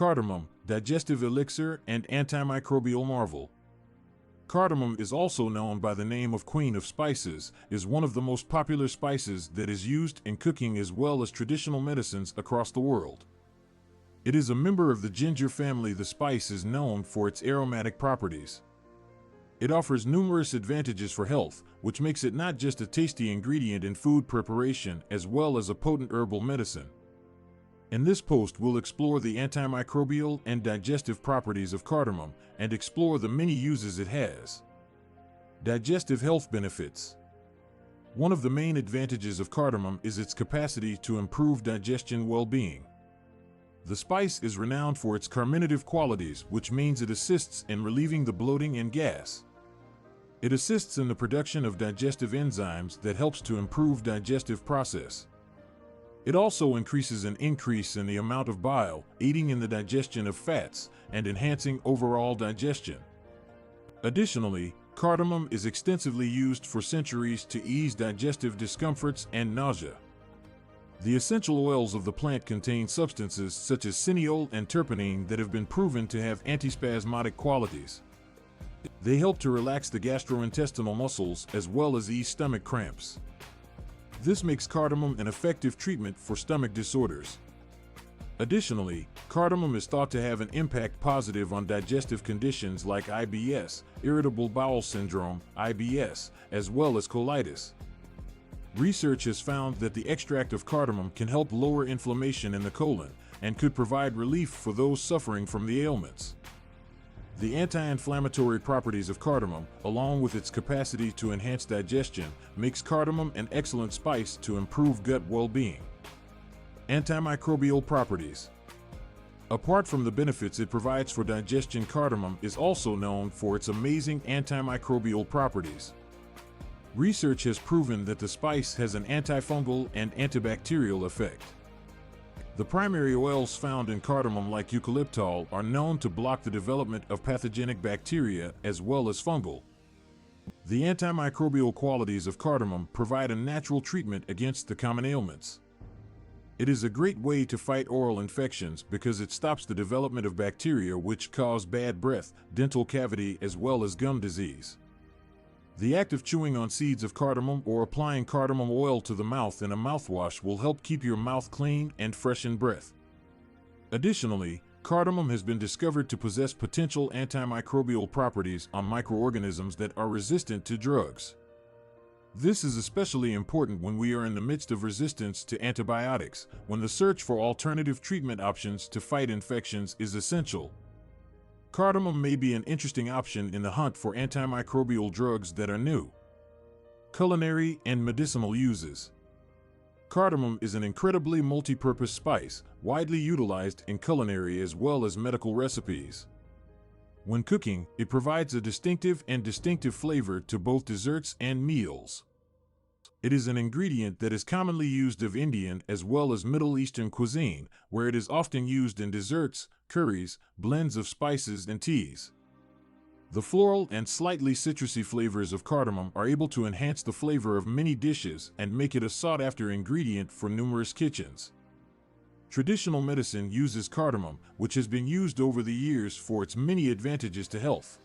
Cardamom, Digestive Elixir and Antimicrobial Marvel. Cardamom is also known by the name of Queen of Spices, is one of the most popular spices that is used in cooking as well as traditional medicines across the world. It is a member of the ginger family. The spice is known for its aromatic properties. It offers numerous advantages for health, which makes it not just a tasty ingredient in food preparation as well as a potent herbal medicine. In this post, we'll explore the antimicrobial and digestive properties of cardamom and explore the many uses it has. Digestive health benefits. One of the main advantages of cardamom is its capacity to improve digestion well-being. The spice is renowned for its carminative qualities, which means it assists in relieving the bloating and gas. It assists in the production of digestive enzymes that helps to improve digestive process. It also increases an increase in the amount of bile, aiding in the digestion of fats and enhancing overall digestion. Additionally, cardamom is extensively used for centuries to ease digestive discomforts and nausea. The essential oils of the plant contain substances such as cineol and terpene that have been proven to have antispasmodic qualities. They help to relax the gastrointestinal muscles as well as ease stomach cramps. This makes cardamom an effective treatment for stomach disorders. Additionally, cardamom is thought to have an impact positive on digestive conditions like IBS, irritable bowel syndrome, IBS, as well as colitis. Research has found that the extract of cardamom can help lower inflammation in the colon and could provide relief for those suffering from the ailments. The anti-inflammatory properties of cardamom, along with its capacity to enhance digestion, makes cardamom an excellent spice to improve gut well-being. Antimicrobial properties. Apart from the benefits it provides for digestion, cardamom is also known for its amazing antimicrobial properties. Research has proven that the spice has an antifungal and antibacterial effect. The primary oils found in cardamom, like eucalyptol, are known to block the development of pathogenic bacteria as well as fungal. The antimicrobial qualities of cardamom provide a natural treatment against the common ailments. It is a great way to fight oral infections because it stops the development of bacteria which cause bad breath, dental cavity, as well as gum disease. The act of chewing on seeds of cardamom or applying cardamom oil to the mouth in a mouthwash will help keep your mouth clean and freshen breath. Additionally, cardamom has been discovered to possess potential antimicrobial properties on microorganisms that are resistant to drugs. This is especially important when we are in the midst of resistance to antibiotics, when the search for alternative treatment options to fight infections is essential. Cardamom may be an interesting option in the hunt for antimicrobial drugs that are new. Culinary and medicinal uses. Cardamom is an incredibly multi-purpose spice, widely utilized in culinary as well as medical recipes. When cooking, it provides a distinctive flavor to both desserts and meals. It is an ingredient that is commonly used of Indian as well as Middle Eastern cuisine, where it is often used in desserts, curries, blends of spices, and teas. The floral and slightly citrusy flavors of cardamom are able to enhance the flavor of many dishes and make it a sought-after ingredient for numerous kitchens. Traditional medicine uses cardamom, which has been used over the years for its many advantages to health.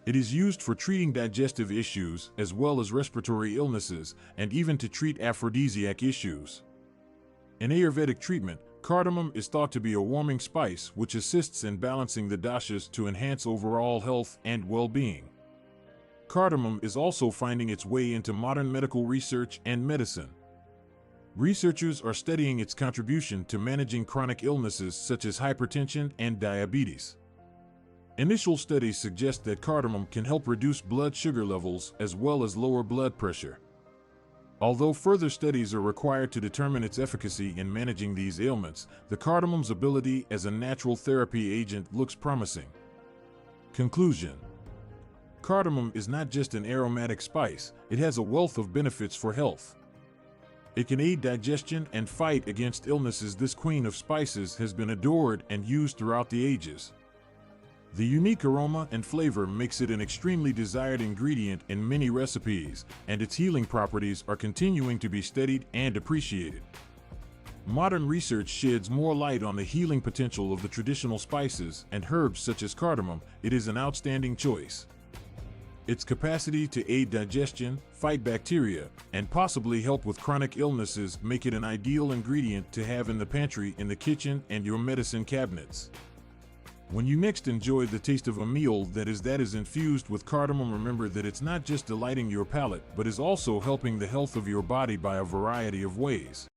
It is used for treating digestive issues as well as respiratory illnesses, and even to treat aphrodisiac issues. In Ayurvedic treatment, cardamom is thought to be a warming spice which assists in balancing the doshas to enhance overall health and well-being. Cardamom is also finding its way into modern medical research and medicine. Researchers are studying its contribution to managing chronic illnesses such as hypertension and diabetes. Initial studies suggest that cardamom can help reduce blood sugar levels as well as lower blood pressure. Although further studies are required to determine its efficacy in managing these ailments, the cardamom's ability as a natural therapy agent looks promising. Conclusion. Cardamom is not just an aromatic spice, it has a wealth of benefits for health. It can aid digestion and fight against illnesses. This queen of spices has been adored and used throughout the ages. The unique aroma and flavor makes it an extremely desired ingredient in many recipes, and its healing properties are continuing to be studied and appreciated. Modern research sheds more light on the healing potential of the traditional spices and herbs such as cardamom. It is an outstanding choice. Its capacity to aid digestion, fight bacteria, and possibly help with chronic illnesses make it an ideal ingredient to have in the pantry, in the kitchen, and your medicine cabinets. When you next enjoy the taste of a meal that is infused with cardamom, remember that it's not just delighting your palate, but is also helping the health of your body by a variety of ways.